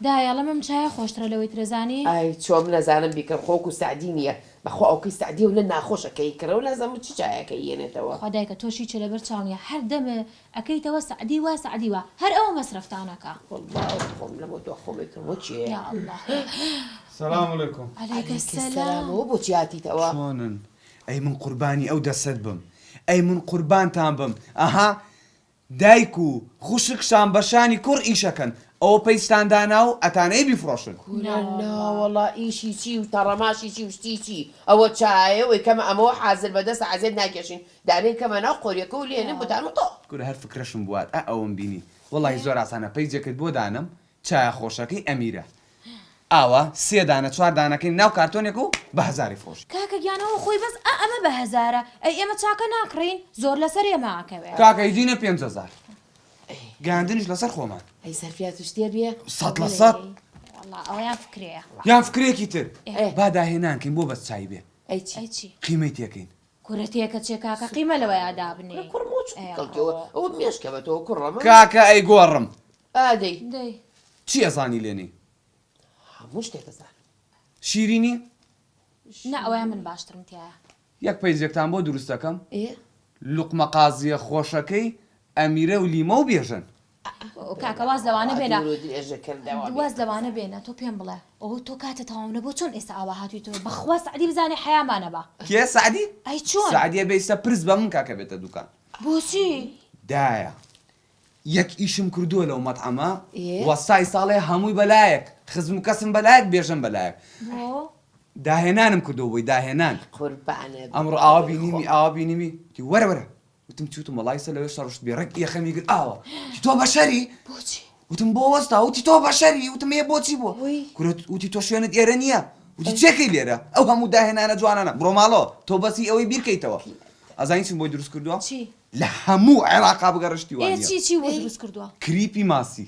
دایە لەمەم چایە خۆشترە لەوەی ترێزانی؟ ئای چۆم نەزانم بیکرد خۆک و سعدی نییە بەخوا ئەوکەی سعدی و لە ناخۆشەکەی کرە و نازانم چ چایەکە یێنێتەوە خۆدایکە تۆشی چ لەبەر چاونیە هەر دەمە ئەەکەیتەوە سعدی وە سعدی وە هەر ئەوە مەسرفتانەکە خۆم لە بۆ تۆ خۆمێتەوە چیە؟ یا الله سلام عليكم. عەلەیکە سەلام. و بۆ چیاتیتەوە؟ شلونن؟ ئەی من قوربانی ئەو دەسەت بم. ئەی من قوربانتان بم. ئەها دایک و خوشکشان بەشانی کوڕ ئیشەکەن. ئەوە پەیستاندانا و ئەتانەی بیفرۆشن. ناوەڵا ئیشی چی و تەڕەماشی چی و شتی چی؟ ئەوە چایەوەی کەمە ئەمەوە حازر بەدەست عەزێت ناکێشین. دانەی کەمە ناو قۆریەکە و لێنن بۆتان و تۆ. گورە هەر فکرەشم بوات ئەوم بینی. وەڵی زۆر ئاسانە پەیجێکت بۆ دانم چایە خۆشەکەی ئەمیرە. ئاوە سێ دانە چوار دانەکەی ناو کارتۆنێک و بە هەزاری فڕۆش. کاکە گیانەوە خۆی بەس ئەمە بە هەزارە ئەی ئێمە چاکە ناکڕین زۆر لەسەر ئێمەکەوێت. کاکە هیدینە 5,000. گاندنیش لەسەر خۆمان. ئەی سەرفیات شتێ بێ؟ 100%. والله ئەویان فکرەیە. یان فکرێکی تر. با داهێنانکەین بۆ بەس چای بێ. ئەی چی؟ قیمەی تێکەین. کورەتێکە چێ کاکە قیمە لەوەی ئادابنێ. ئەوە مێشکەوەتەوە کوڕەمە. کاکە ئەی گۆڕم. ئادەی دەی. چی ئەزانی لێنی؟ هەموو شتێکەزان. شیرینی؟ نا ئەوەیان من باشترم تایە. یەک پەیزێکتان بۆ دروست دەکەم. ئێ؟ لوقمە قازیە خۆشەکەی ئەمیرە و لیمە و بێژن. کاکە واز لەوانە بێنە. درێژەکردەوە. واز لەوانە بێنە تۆ پێم بڵێ ئەوە تۆ کاتە تەواو نەبوو چۆن ئێستا ئاوا هاتوویتەوە بەخوا سعدی بزانێ حەیامانە بە. کێ سعدی؟ ئەی چۆن؟ سعدیە بێیسە پرس بە من کاکە بێتە دوکان. بۆچی؟ دایە. یەک ئیشم کردووە لەو مەطعەمە ئێ؟ وەسای ساڵێ هەمووی بەلایەک خزم و کەسم بەلایەک بێژن بەلایەک. بۆ؟ داهێنانم کردەوە بۆی داهێنان. قوربانە. ئەمڕۆ ئاوا بینیمی ئاوا بینیمی تی وەرە وەرە. وتم چوتم وەڵای سە لەوێ شەڕشت بێ ڕێک یەخەمی کرد ئاوە. تۆ بەشەری؟ بۆچی؟ وتم بۆ وەستا وتی تۆ بەشەری وتم ێ بۆچی بووە؟ کورە وتی تۆ شوێنت ئێرە نییە. وتی چێکەی لێرە؟ ئەو هەموو داهێنانە جوانانە بڕۆ ماڵەوە تۆ بەسی ئەوەی بیرکەیتەوە. ئەزانی چیم بۆی دروست کردووە؟ چی؟ لە هەموو عێراقا بگەڕشتی وانە. چی بۆ دروست کردووە؟ کریپی ماسی.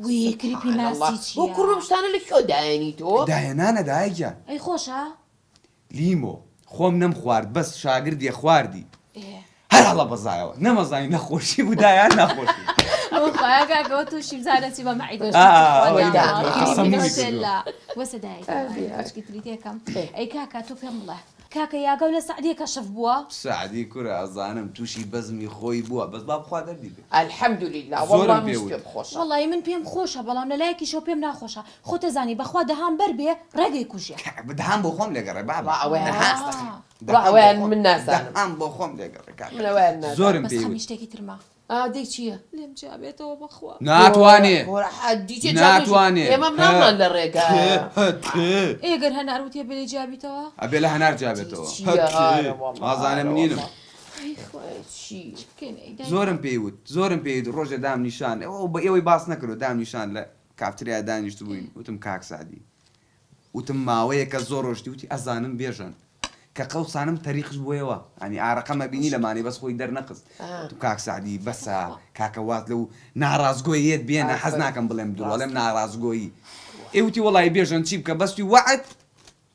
وی کریپی ماسی چییە؟ بۆ کوڕم شتانە لە کێو دایانی تۆ؟ داهێنانە دایکیان. ئەی خۆشە؟ لیمۆ خۆم نەم خوارد بەس شاگردی خواردی. ئێ. هەر هەڵە بەزایەوە نەمەزانی نەخۆشی بوو دایان نەخۆشی. ئەو خۆیان کاکەوە تووشی بزانە چی بە مەعیدەش وەسە دایکی تری تێکەم ئەی کاکە تۆ پێم بڵێ کاکە یاگە لە سعدیە کەشف بووە؟ سعدی کوورە ئەزانم تووشی بەزمی خۆی بووە بەس با بخوا دەردی بێ. الحەمدولیلا وەڵڵا منش پێم خۆشە. وەڵی من پێم خۆشە بەڵام لەلایەکیشەوە پێم ناخۆشە خۆتە زانی بەخوا دەهام بەر بێ ڕێگەی کوژێ. دەهام بۆ خۆم لێگەڕێ بابا ئەویان من نازانم. دەهام بۆ خۆم لێگەڕێ من ئەویان نازانم. زۆرم بەس پێی خەمی شتێکی ترما. دێک چییە؟ لێم جیابێتەوە بەخوا. ناتوانێ ناتوانێ ئێمە مناڵمان لە ڕێگا. ئێگەر هەناروتێ بێ جیابیتەوە؟ ئەبێ لە هەنار جیابێتەوە. ئازانە منینم. زۆرم پێیوت زۆرم پێیوت ڕۆژە دام نیشان ئەوە بە ئێوەی باس نەکردو دام نیشان لە کافتریا دانیشت بووین وتم کاک سعدی وتم ماوەیە کە زۆر ڕۆژتی وتی ئەزانم بێژن کە قەوسانم تەریقش بۆیەوە ئەنی ئارەقەمە بینی لەمانێ بەس خۆی دەرنەخست وتم کاک سعدی بەسە کاکە وات لەو ناڕازگۆییت بێنە حەز ناکەم بڵێم دووەڵێم ناڕازگۆیی ئێوتی وەڵی بێژن چی بکە بەستی وعد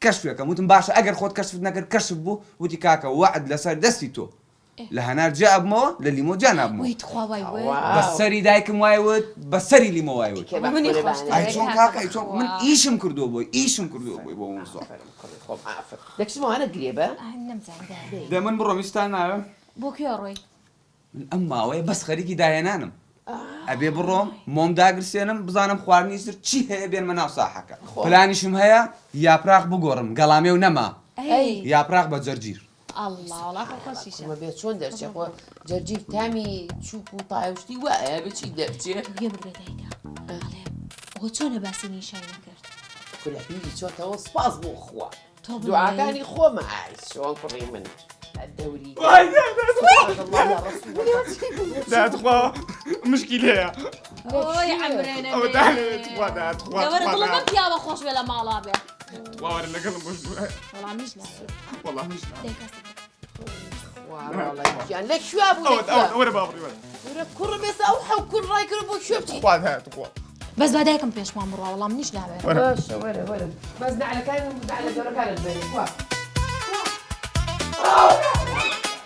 کەشفێکەم وتم باشە ئەگەر خۆت کەشفت نەکرد کەشف بوو وتی کاکە وعد لەسەر دەستی تۆ لە هەنار جابمەوە لە لیمۆ جانابمەوە بەسەری دایکم وایوت بەسەری لیمۆ وایوت ئەیچۆن کاکە ئەیچۆن من ئیشم کردووە بۆی ئیشم کردووە بۆی بۆ من زۆر دەکشمەوانە گرێبە؟ دە من بڕۆم هیچتان ناوێ بۆ کوێ ڕۆی؟ من ئەم ماوەیە بەس خەریکی داهێنانم ئەبێ بڕۆم مۆم داگرسێنم بزانم خواردنی تر چی هەیە بێنمە ناو ساحەکە پلانیشم هەیە یاپراغ بگۆڕم گەڵامێ و نەما یاپراغ بە جەرگیر الله وڵاتە خۆشیشە بێت چۆن دەرچێ خۆ جەرجیر تامی چووک و تایشتی وایە بچی دەرچێ بێ بگرێتایکە ئەوە چۆنە باسی نیشای نەکرد کولە بیری چۆتەوە سپاس بۆ خوا دوعاکانی خۆمە چۆن کوڕی من الدوري لا تخوا مشكلة اوي عمرنا او تعالي تخوا لا تخوا تخوا والله ما يابا خوش ولا مالا به تخوا ولا قلب والله مش لا والله مش لا والله يعني لك شو ابو لك ولا بابري ولا كل بس اوحى وكل راي كل بو شو تخوا هات تخوا بس بعديكم بيش ما مرة والله منيش لعبة ولا بس على كان على دور كان البيت